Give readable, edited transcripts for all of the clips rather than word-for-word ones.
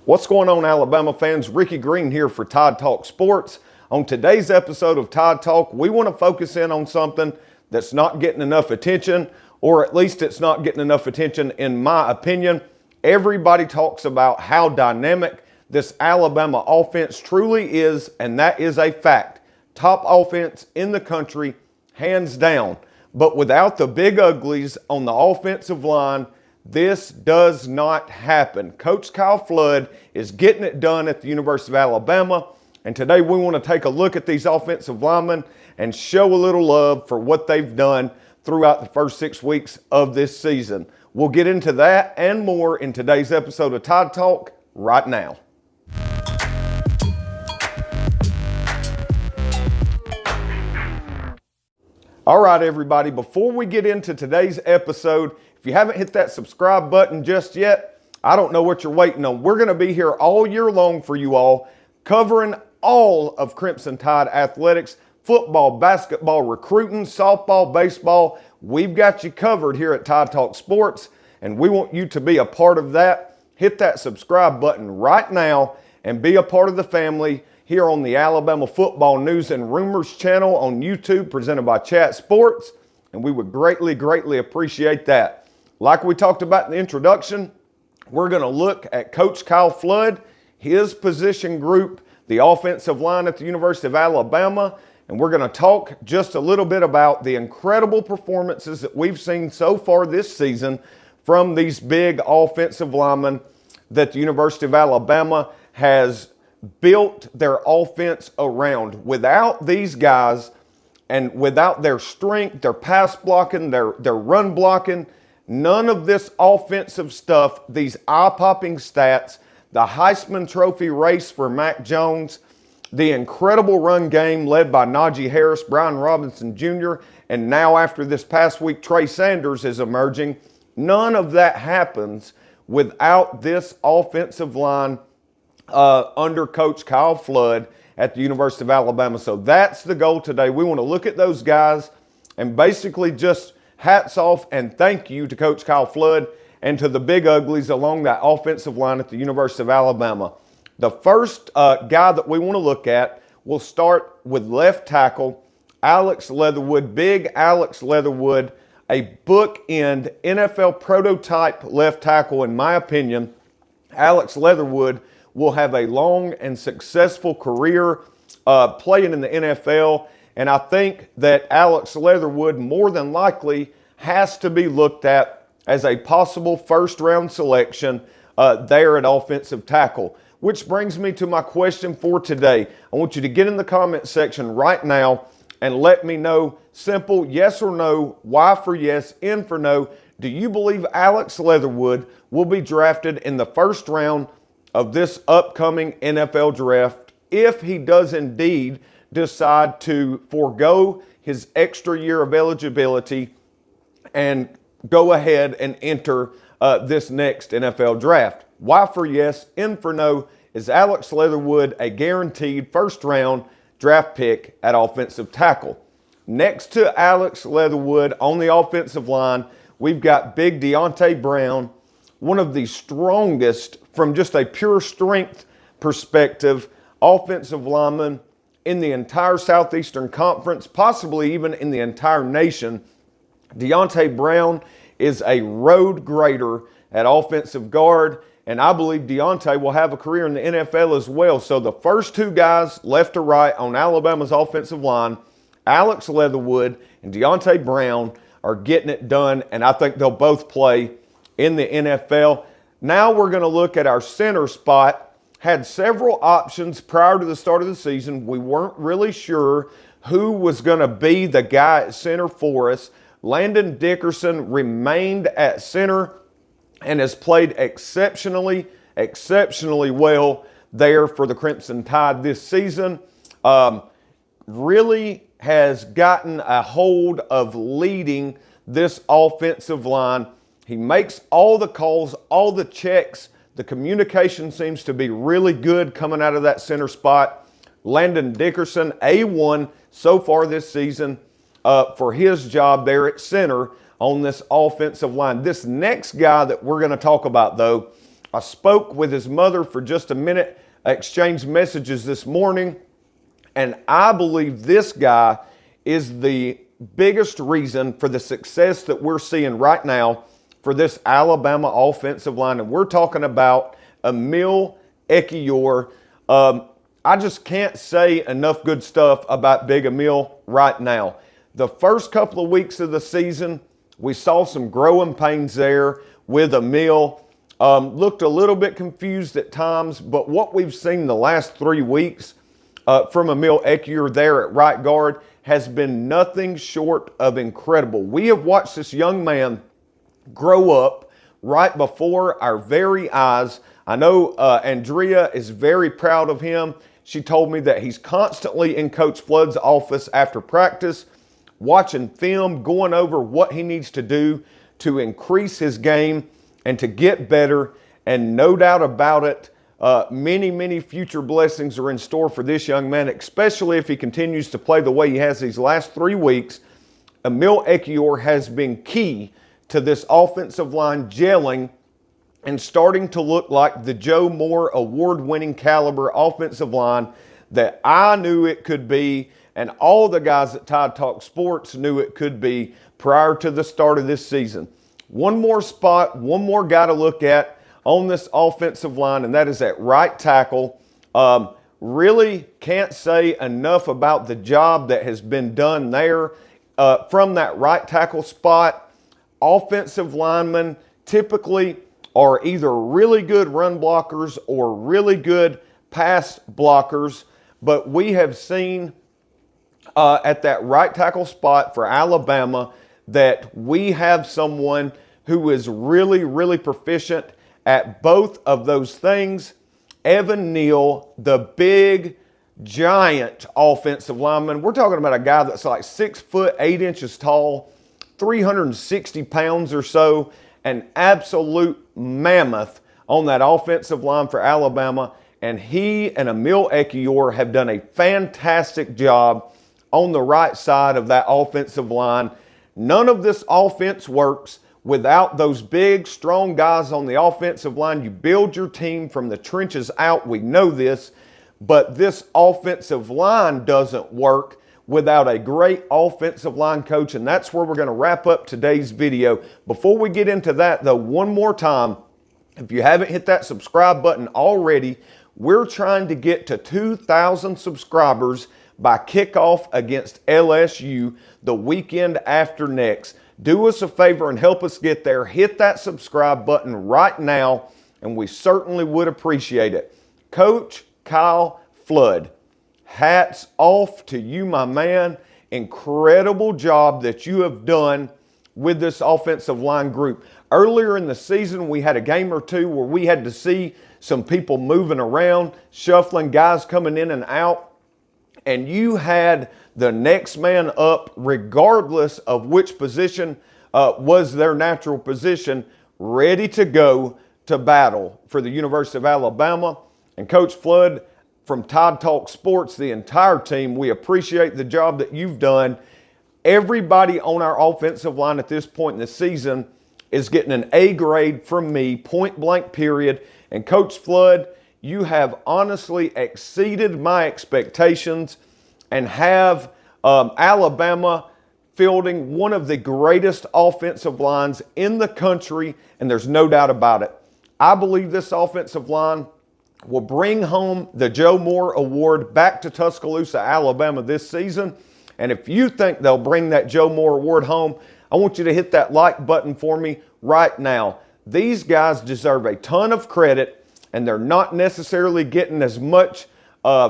What's going on, Alabama fans? Ricky Green here for Tide Talk Sports. On today's episode of Tide Talk, we want to focus in on something that's not getting enough attention, or at least it's not getting enough attention in my opinion. Everybody talks about how dynamic this Alabama offense truly is, and that is a fact. Top offense in the country, hands down. But without the big uglies on the offensive line, this does not happen. Coach Kyle Flood is getting it done at the University of Alabama, and today we want to take a look at these offensive linemen and show a little love for what they've done throughout the first 6 weeks of this season. We'll get into that and more in today's episode of Tide Talk right now. All right, everybody, before we get into today's episode, if you haven't hit that subscribe button just yet, I don't know what you're waiting on. We're going to be here all year long for you all, covering all of Crimson Tide athletics, football, basketball, recruiting, softball, baseball. We've got you covered here at Tide Talk Sports, and we want you to be a part of that. Hit that subscribe button right now and be a part of the family here on the Alabama Football News and Rumors channel on YouTube, presented by Chat Sports, and we would greatly, greatly appreciate that. Like we talked about in the introduction, we're going to look at Coach Kyle Flood, his position group, the offensive line at the University of Alabama, and we're going to talk just a little bit about the incredible performances that we've seen so far this season from these big offensive linemen that the University of Alabama has built their offense around. Without these guys and without their strength, their pass blocking, their run blocking, none of this offensive stuff, these eye-popping stats, the Heisman Trophy race for Mac Jones, the incredible run game led by Najee Harris, Brian Robinson Jr., and now after this past week, Trey Sanders is emerging. None of that happens without this offensive line under Coach Kyle Flood at the University of Alabama. So that's the goal today. We want to look at those guys and basically just hats off and thank you to Coach Kyle Flood and to the big uglies along that offensive line at the University of Alabama. The first guy that we want to look at, we'll start with left tackle, Alex Leatherwood. Big Alex Leatherwood, a bookend NFL prototype left tackle in my opinion. Alex Leatherwood will have a long and successful career playing in the NFL. And I think that Alex Leatherwood more than likely has to be looked at as a possible first-round selection there at offensive tackle. Which brings me to my question for today. I want you to get in the comment section right now and let me know, simple yes or no, Y for yes, N for no. Do you believe Alex Leatherwood will be drafted in the first round of this upcoming NFL draft if he does indeed decide to forego his extra year of eligibility and go ahead and enter this next NFL draft? Y for yes, N for no. Is Alex Leatherwood a guaranteed first round draft pick at offensive tackle? Next to Alex Leatherwood on the offensive line, we've got big Deonte Brown, one of the strongest from just a pure strength perspective offensive lineman in the entire Southeastern Conference, possibly even in the entire nation. Deonte Brown is a road grader at offensive guard, and I believe Deonte will have a career in the NFL as well. So the first two guys, left to right on Alabama's offensive line, Alex Leatherwood and Deonte Brown, are getting it done, and I think they'll both play in the NFL. Now we're going to look at our center spot. Had several options prior to the start of the season. We weren't really sure who was going to be the guy at center for us. Landon Dickerson remained at center and has played exceptionally well there for the Crimson Tide this season. Really has gotten a hold of leading this offensive line. He makes all the calls, all the checks. The communication seems to be really good coming out of that center spot. Landon Dickerson, A1 so far this season for his job there at center on this offensive line. This next guy that we're going to talk about, though, I spoke with his mother for just a minute. I exchanged messages this morning, and I believe this guy is the biggest reason for the success that we're seeing right now for this Alabama offensive line. And we're talking about Emil Echeverria. I just can't say enough good stuff about Big Emil right now. The first couple of weeks of the season, we saw some growing pains there with Emil. Looked a little bit confused at times, but what we've seen the last 3 weeks from Emil Echeverria there at right guard has been nothing short of incredible. We have watched this young man grow up right before our very eyes. I know Andrea is very proud of him. She told me that he's constantly in Coach Flood's office after practice, watching film, going over what he needs to do to increase his game and to get better. And no doubt about it, many future blessings are in store for this young man, especially if he continues to play the way he has these last 3 weeks. Emil Echeverria has been key to this offensive line gelling and starting to look like the Joe Moore award-winning caliber offensive line that I knew it could be, and all the guys at Tide Talk Sports knew it could be prior to the start of this season. One more spot, one more guy to look at on this offensive line, and that is at right tackle. Really can't say enough about the job that has been done there from that right tackle spot. Offensive linemen typically are either really good run blockers or really good pass blockers, but we have seen at that right tackle spot for Alabama that we have someone who is really proficient at both of those things. Neal, the big, giant offensive lineman. We're talking about a guy that's like 6 foot 8 inches tall, 360 pounds or so, an absolute mammoth on that offensive line for Alabama. And he and Emil Echeverria have done a fantastic job on the right side of that offensive line. None of this offense works without those big, strong guys on the offensive line. You build your team from the trenches out. We know this. But this offensive line doesn't work without a great offensive line coach. And that's where we're going to wrap up today's video. Before we get into that, though, one more time, if you haven't hit that subscribe button already, we're trying to get to 2,000 subscribers by kickoff against LSU the weekend after next. Do us a favor and help us get there. Hit that subscribe button right now, and we certainly would appreciate it. Coach Kyle Flood, hats off to you, my man. Incredible job that you have done with this offensive line group. Earlier in the season, we had a game or two where we had to see some people moving around, shuffling, guys coming in and out, and you had the next man up, regardless of which position was their natural position, ready to go to battle for the University of Alabama. And Coach Flood, from Tide Talk Sports, the entire team, we appreciate the job that you've done. Everybody on our offensive line at this point in the season is getting an A grade from me, point blank period. And Coach Flood, you have honestly exceeded my expectations and have Alabama fielding one of the greatest offensive lines in the country, and there's no doubt about it. I believe this offensive line will bring home the Joe Moore Award back to Tuscaloosa, Alabama this season. And if you think they'll bring that Joe Moore Award home, I want you to hit that like button for me right now. These guys deserve a ton of credit, and they're not necessarily getting as much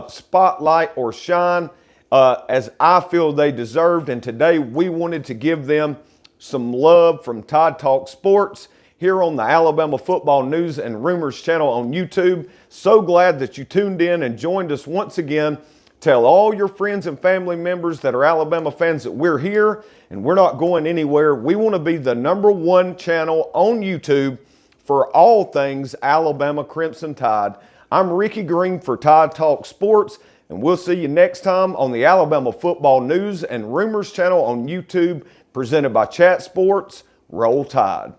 spotlight or shine as I feel they deserved. And today we wanted to give them some love from Tide Talk Sports here on the Alabama Football News and Rumors channel on YouTube. So glad that you tuned in and joined us once again. Tell all your friends and family members that are Alabama fans that we're here and we're not going anywhere. We want to be the #1 channel on YouTube for all things Alabama Crimson Tide. I'm Ricky Green for Tide Talk Sports, and we'll see you next time on the Alabama Football News and Rumors channel on YouTube, presented by Chat Sports. Roll Tide.